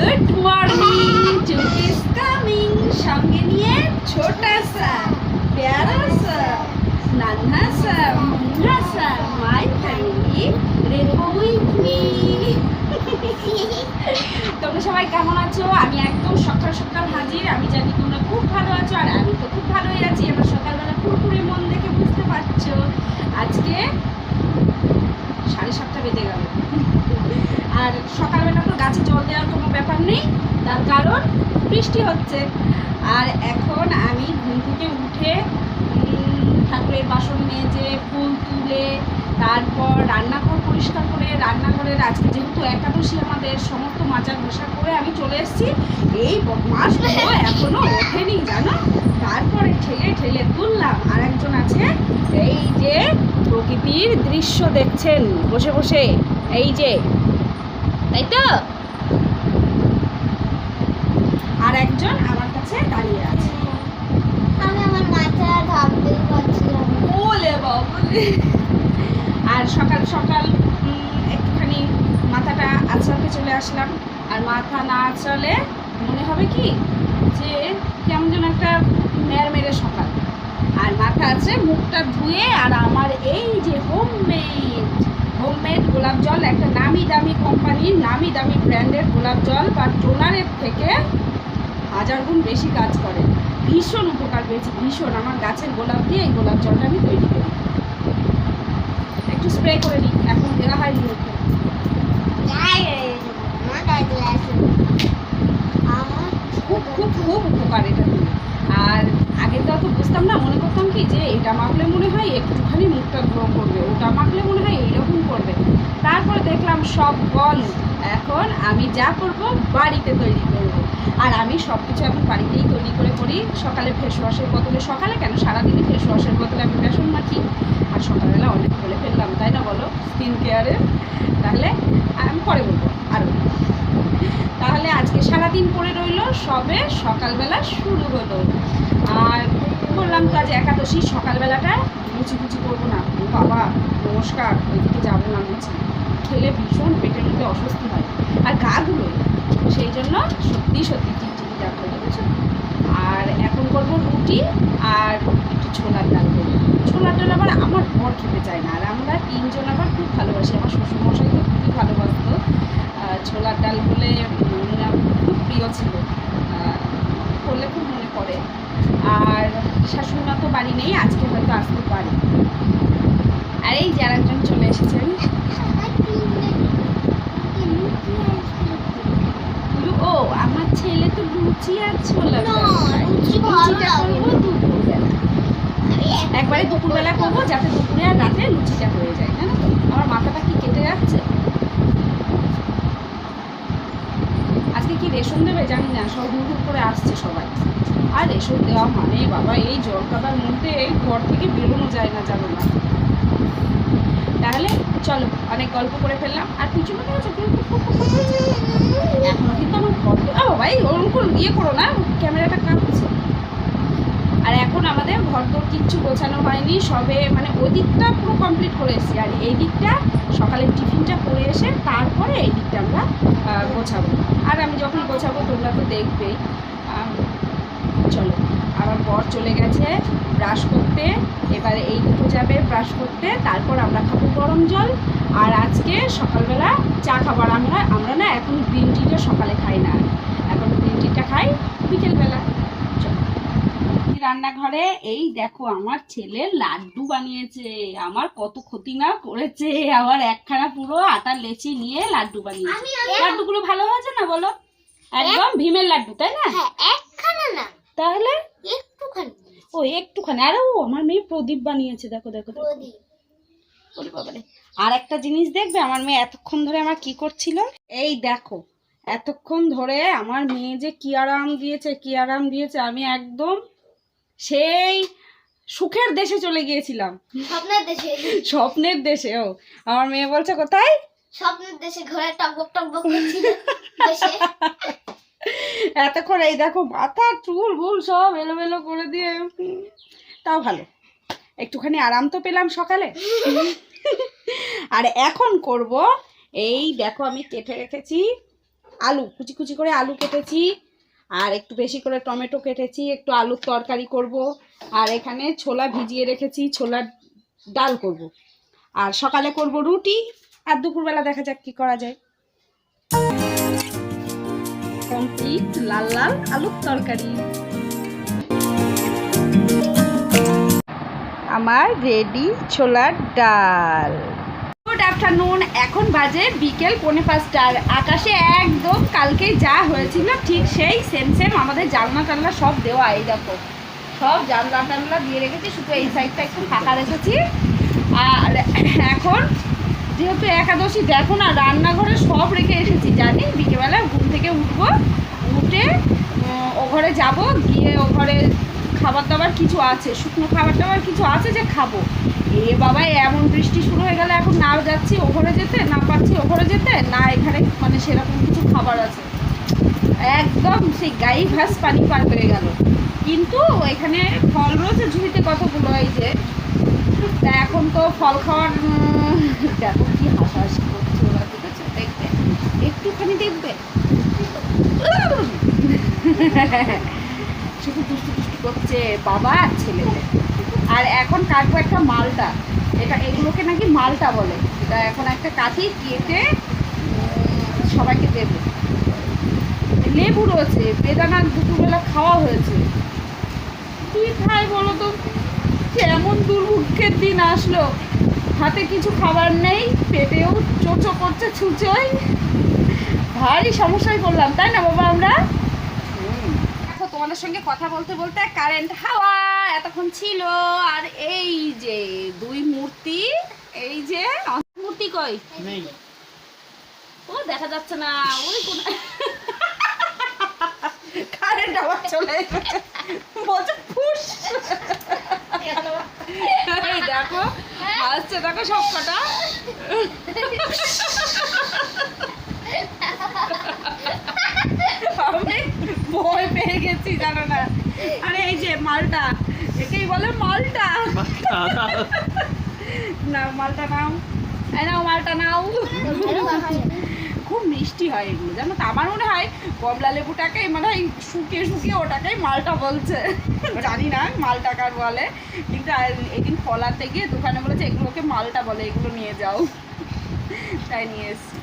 Good morning, Chumki is coming. সঙ্গে নিয়ে ছোটা সা প্যারা সা নান্না সা মুন্না সা my family repo with me. তোমরা সবাই কেমন আছো? আমি একদম সকাল সকাল হাজির। আমি জানি তোমরা খুব ভালো আছো, আর আমি তো খুব ভালোই আছি। এবার সকালবেলা পুরোপুরি মন দেখে বুঝতে পারছো আজকে 7:30 বেজে গেল। আর সকালবেলা তো গাছে জল দেওয়ার কোনো ব্যাপার নেই, তার কারণ বৃষ্টি হচ্ছে। আর এখন আমি ঘুম থেকে উঠে ঠাকুরের বাসন মেজে ফুল তুলে তারপর রান্নাঘর পরিষ্কার করে, রান্নাঘরের আজকে যেহেতু একাদশী আমাদের, সমস্ত মাজা ঘষা করে আমি চলে এসেছি। এই মাছগুলো এখনো ওঠেনি জানো। তারপরে ঠেলে ঠেলে তুললাম। আর একজন আছে, এই যে প্রকৃতির দৃশ্য দেখছেন বসে বসে, এই যে, তাই তো। আর একজন আমার কাছে দাঁড়িয়ে আছে। আমি আমার মাথা ঢাকতেই পারছিলাম না। ওলে বাবুলে। আর সকাল সকাল একটুখানি মাথাটা আঁচড়াতে চলে আসলাম। আর মাথা না আঁচড়ালে মনে হবে কি যে কেমন যেন একটা মেরে সকাল। আর মাথা আছে মুখটা ধুয়ে, আর আমার এই যে হোমমেড গোলাপ জল, একটা নামি দামি কোম্পানির নামি দামি ব্র্যান্ডের গোলাপ জল বা টোনারের থেকে 1000 গুণ বেশি কাজ করে। ভীষণ উপকার পেয়েছি, ভীষণ। আমার গাছের গোলাপ দিয়ে এই গোলাপ জলটা আমি তৈরি করি। একটু স্প্রে করে নিই, এখন দেওয়া হয়নি ওকে। খুব খুব খুব উপকার এটা দিয়ে। আর আগে তো অত বুঝতাম না, মনে করতাম কি যে এটা মাখলে মনে হয় একটুখানি মুখটা গ্লো করবে, ওটা মাখলে মনে হয় এইরকম করবে। তারপরে দেখলাম সব বন্ধ। এখন আমি যা করব বাড়িতে তৈরি করব। আর আমি সব কিছু এখন বাড়িতেই তৈরি করে করি। সকালে ফেস ওয়াশের বদলে, সকালে কেন সারাদিনই ফেস ওয়াশের বদলে আমি বেসন মাখি। আর সকালবেলা অনেক বলে ফেললাম, তাই না বলো, স্কিন কেয়ারের। তাহলে আমি পরে বলবো আরও। তাহলে আজকে সারাদিন পরে রইলো, সবে সকালবেলা শুরু হলো। আর বললাম তো আজ একাদশী, সকালবেলাটা লুচি ফুচি করবো না। ও বাবা, নমস্কার, ওইদিকে যাবো না। লুচি খেলে ভীষণ পেটের মধ্যে অস্বস্তি হয় আর গা গুলোয়, সেই জন্য সত্যি সত্যি টিকটিকি ডাক্তার বুঝেছো। আর এখন করবো রুটি আর একটু ছোলার ডাল করবো। ছোলার ডাল আবার আমার বর খেতে চায় না, আর আমরা 3 জন আবার খুব ভালোবাসি। আমার শ্বশুরমশাই তো খুবই ভালোবাসতো। ছোলার ডাল হলে খুব প্রিয় ছিল, করলে খুব মনে পড়ে। আর শাশুড়ি মা তো বাড়ি নেই, আজকে হয়তো আসতে পারে। আর এই যে আরেকজন চলে এসেছেন। ও আমার ছেলে তো লুচি আর ছোলার একবারে দুপুরবেলা করবো, যাতে দুপুরে আর রাতে লুচিটা হয়ে যায়। জানো তো আমার মাথাটা কি কেটে যাচ্ছে। আজকে কি রেশন দেবে জানি না, সব হুড় করে আসছে সবাই। আর রেশন দেওয়া মানে বাবা, এই জলকাদার মধ্যে ঘর থেকে বেরোনো যায় না, জানো না। তাহলে চলো, অনেক গল্প করে ফেললাম। আর পিছনে এখনো কিন্তু আমার ঘর তো ভাই ওরকম ইয়ে করো না, ক্যামেরাটা কাঁপছে। আর এখন আমাদের ঘর দোর কিচ্ছু গোছানো হয়নি, সবে মানে ওই দিকটা পুরো কমপ্লিট করে এসেছি। আর এই দিকটা সকালে টিফিনটা করে এসে তারপরে এই দিকটা আমরা গোছাবো। আর আমি যখন গোছাবো তোমরা তো দেখবেই। চলো, আমার বর চলে গেছে ব্রাশ করতে, এবারে এই দুটো যাবে ব্রাশ করতে, তারপর আমরা খাবো গরম জল। আর আজকে সকালবেলা চা খাবার আমরা না এখন গ্রিন টিটা সকালে খাই না, এখন গ্রিন টিটা খাই বিকেলবেলা। রান্নাঘরে এই দেখো আমার ছেলে লাড্ডু বানিয়েছে। আমার কত ক্ষতি না করেছে, আবার একখানা পুরো আটার লেচি নিয়ে লাড্ডু বানিয়েছে। লাড্ডুগুলো ভালো হয়েছে না বলো? একদম ভীমের লাড্ডু, তাই না? একখানা না, তাহলে একটুখানি। ও একটুখানি। আরে ও আমার মেয়ে প্রদীপ বানিয়েছে, দেখো দেখো প্রদীপ। বাবারে। আর একটা জিনিস দেখবে, আমার মেয়ে এতক্ষণ ধরে আমার কি করছিল, এই দেখো এতক্ষণ ধরে আমার মেয়ে যে কি আরাম দিয়েছে, কি আরাম দিয়েছে। আমি একদম সেই সুখের দেশে চলে গিয়েছিলাম, স্বপ্নের দেশে। স্বপ্নের দেশে। ও আমার মেয়ে বলছে কোথায়? স্বপ্নের দেশে ঘোড়া টকবক টকবক করছিল দেশে। এতক্ষণ এই দেখো মাথার চুল ভুল সব এলোমেলো করে দিয়ে, তাও ভালো একটুখানি আরাম তো পেলাম সকালে। আর এখন করব, এই দেখো আমি কেটে রেখেছি আলু কুচি কুচি করে আলু কেটেছি, আর একটু বেশি করে টমেটো কেটেছি, একটু আলুর তরকারি করব। আর এখানে ছোলা ভিজিয়ে রেখেছি, ছোলার ডাল করব। আর সকালে করব রুটি, আর দুপুরবেলা দেখা যাক কি করা যায়। কমপ্লিট লাল লাল আলুর তরকারি আমার রেডি, ছোলার ডাল। গুড আফটারনুন, এখন বাজে বিকেল 4:45। আকাশে একদম কালকে যা হয়েছিল ঠিক সেই সেম সেম আমাদের জানলা টানলা সব দেওয়া। এই দেখো সব জানলা টানলা দিয়ে রেখেছি, শুধু এই সাইডটা একটু ফাঁকা রেখেছি। আর এখন যেহেতু একাদশী, দেখো না রান্নাঘরে সব রেখে এসেছি। জানি বিকেলবেলা ঘুম থেকে উঠবো, উঠে ও ঘরে যাবো, গিয়ে ও ঘরে খাবার দাবার কিছু আছে, শুকনো খাবার দাবার কিছু আছে যে খাবো। এ বাবা এমন বৃষ্টি শুরু হয়ে গেল, এখন নাও যাচ্ছি ও ঘরে যেতে, না পারছি ও ঘরে যেতে, না এখানে মানে সেরকম কিছু খাবার আছে। একদম সেই গায়ে ভাস পানি পার হয়ে গেল। কিন্তু এখানে ফল রয়েছে ঝুড়িতে কতগুলো, এই যে। তা এখন তো ফল খাওয়ার দেখো কি হাসাহাসি করছে ওরা, ঠিক আছে? দেখবে একটুখানি দেখবে শুধু দুষ্টু দুষ্টু করছে বাবা আর ছেলেদের। আর এখন কাটবো একটা মালটা, এগুলোকে নাকি মালটা বলে। এটা এখন একটা কাঠি কেটে সবাইকে দেবো। লেবু রয়েছে, বেদানা দুপুরবেলা খাওয়া হয়েছে। কি খাই বলো তো? কেমন দুর্ভিক্ষের দিন আসলো, হাতে কিছু খাবার নেই, পেটেও চোচো করছে ছুঁচোয়, ভারী সমস্যায় পড়লাম, তাই না বাবা? আমরা দেখো তোমাদের সঙ্গে কথা বলতে বলতে কারেন্ট হাওয়া এতক্ষণ ছিল। আর এই যে দুই মূর্তি, এই যে মূর্তি কই নেই, ও দেখা যাচ্ছে না, ওই কোন কারেন্ট হাওয়া চলে বলছে ফুস। এই দেখো আসছে, দেখো সব কটা। আমি ভয় পেয়ে গেছি, জানো না। আরে এই যে মালটা, একেই বলে মালটা। না মালটা নাও, এই নাও মালটা নাও। খুব মিষ্টি হয় এগুলো, জানো তো। আমার মনে হয় কমলা লেবুটাকে মানে হয় শুকিয়ে শুকিয়ে ওটাকেই মালটা বলছে, জানি না মালটা কার বলে। কিন্তু এদিন ফল আনতে গিয়ে দোকানে বলেছে এগুলোকে মালটা বলে, এগুলো নিয়ে যাও, তাই নিয়ে এসছি।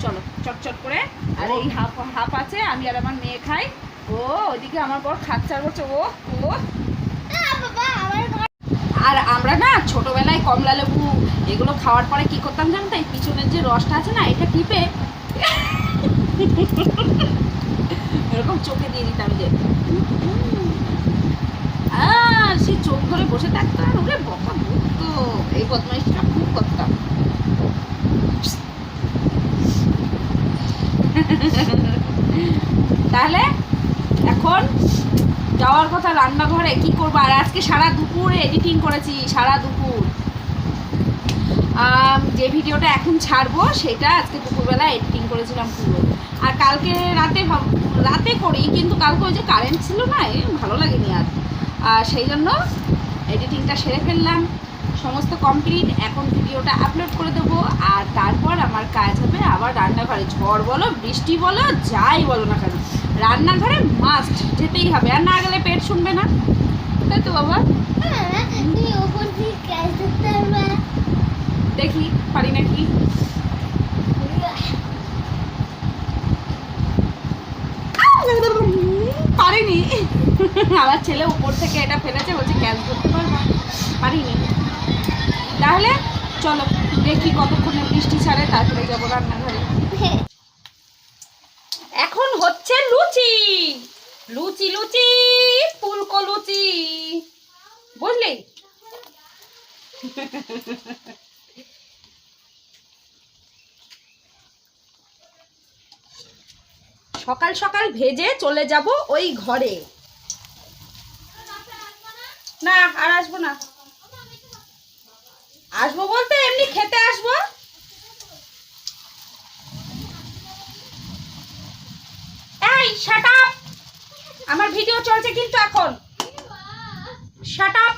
চলো চটচট করে। আর এই হাফ আছে, আমি আর আমার মেয়ে খাই। ও ওইদিকে আমার বর খাচ্চার করছে, ও ও। আর আমরা না ছোটবেলায় কমলা লেবু এগুলো খাওয়ার পরে কি করতাম জানো তো? এই পিছনের যে রসটা আছে না, এটা টিপে এরকম চোখে দিয়ে দিতাম, যে আর সে চোখ ধরে বসে থাকতো, আর ওরে বকা বকতো। এই বদমাইশটা খুব করতাম। তাহলে এখন যাওয়ার কথা রান্নাঘরে, কি করবো? আর আজকে সারা দুপুর এডিটিং করেছি, সারা দুপুর। যে ভিডিওটা এখন ছাড়বো সেটা আজকে দুপুরবেলা এডিটিং করেছিলাম পুরো। আর কালকে রাতে করি, কিন্তু কালকে ওই যে কারেন্ট ছিল না, ভালো লাগেনি আর সেই জন্য এডিটিংটা সেরে ফেললাম, সমস্ত কমপ্লিট। এখন ভিডিওটা আপলোড করে দেবো, আর তারপর আমার কাজ হবে আবার রান্নাঘরে। ঝড় বলো বৃষ্টি বলো যাই বলো না কেন, রান্নাঘরে মাস্ট যেতেই হবে, আর না গেলে পেট শুনবে না, তাই তো বাবা? দেখি পারি নাকি। পারিনি। আমার ছেলে উপর থেকে এটা ফেলেছে, বলছে ক্যাচ করতে পারবা, পারিনি। তাহলে চলো দেখি কতক্ষণে বৃষ্টি ছাড়ে, তারপরে যাবো রান্নাঘরে। এখন হচ্ছে লুচি, লুচি লুচি ফুলকো লুচি, বুঝলি? সকাল সকাল ভেজে চলে যাব ওই ঘরে। না আর আসবো না, আসবো বলতে এমনি খেতে আসবো। এই শাট আপ, আমার ভিডিও চলছে কিন্তু এখন। শাট আপ,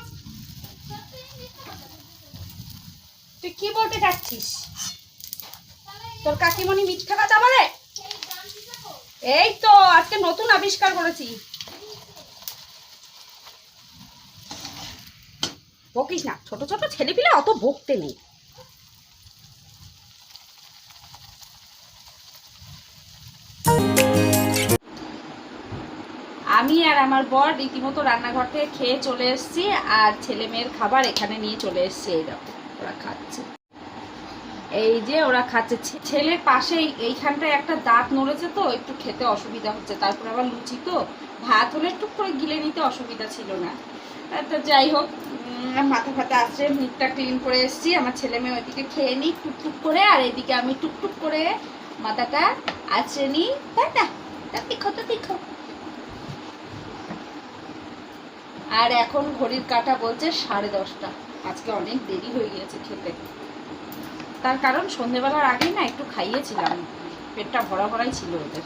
তুই কি বলতে চাচ্ছিস? তোর কাকিমণি মিথ্যা কথা বলে? এই তো আজকে নতুন আবিষ্কার করেছি। বকিস না, ছোট ছোট ছেলে পিলে অত বকতে নেই। আমি আর আমার বর রীতিমতো রান্নাঘর থেকে খেয়ে চলে এসেছি, আর ছেলে মেয়ের খাবার এখানে নিয়ে চলে এসছে। এই দেখো ওরা খাচ্ছে, এই যে ওরা খাচ্ছে। ছেলের পাশে এইখানটায় একটা দাঁত নড়েছে, তো একটু খেতে অসুবিধা হচ্ছে। তারপর আবার লুচি তো, ভাত হলে একটু করে গিলে নিতে অসুবিধা ছিল না। তো যাই হোক, মাথা ফাতা আসছে, মুখটা ক্লিন করে এসেছি। আমার ছেলে মেয়ে ওইদিকে খেয়ে নিই টুকটুক করে, আর এদিকে আমি টুকটুক করে মাথাটা আঁচড়ে নিই। তাই না? তা দেখো তো, দেখো। আর এখন ঘড়ির কাঁটা বলছে 10:30। আজকে অনেক দেরি হয়ে গিয়েছে খেতে। তার কারণ সন্ধেবেলার আগেই না একটু খাইয়েছিলাম, পেটটা ভরা ভরাই ছিল ওদের।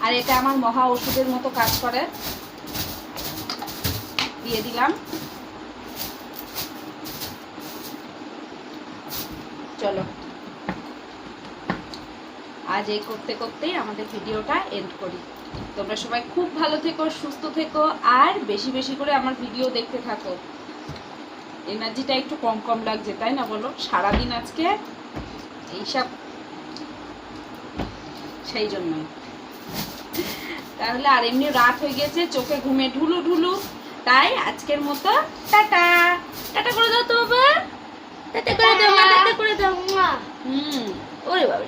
আর এটা আমার মহা ওষুধের মতো কাজ করে। দিয়ে দিলাম। চলো, আজ এই করতে করতেই আমাদের ভিডিওটা এন্ড করি। তোমরা সবাই খুব ভালো থেকো, সুস্থ থেকো, আর বেশি বেশি করে আমার ভিডিও দেখতে থাকো। এনার্জিটা একটু কম কম লাগছে, তাই না বলো? সারাদিন আজকে এইসব, সেই জন্যই। তাহলে আর এমনি রাত হয়ে গেছে, চোখে ঘুমে ঢুলু ঢুলু। তাই আজকের মতো টাটা। টাটা করে দাও তো বাবা, টাটা করে দাও, মা টাটা করে দাও। ওরে বাবা।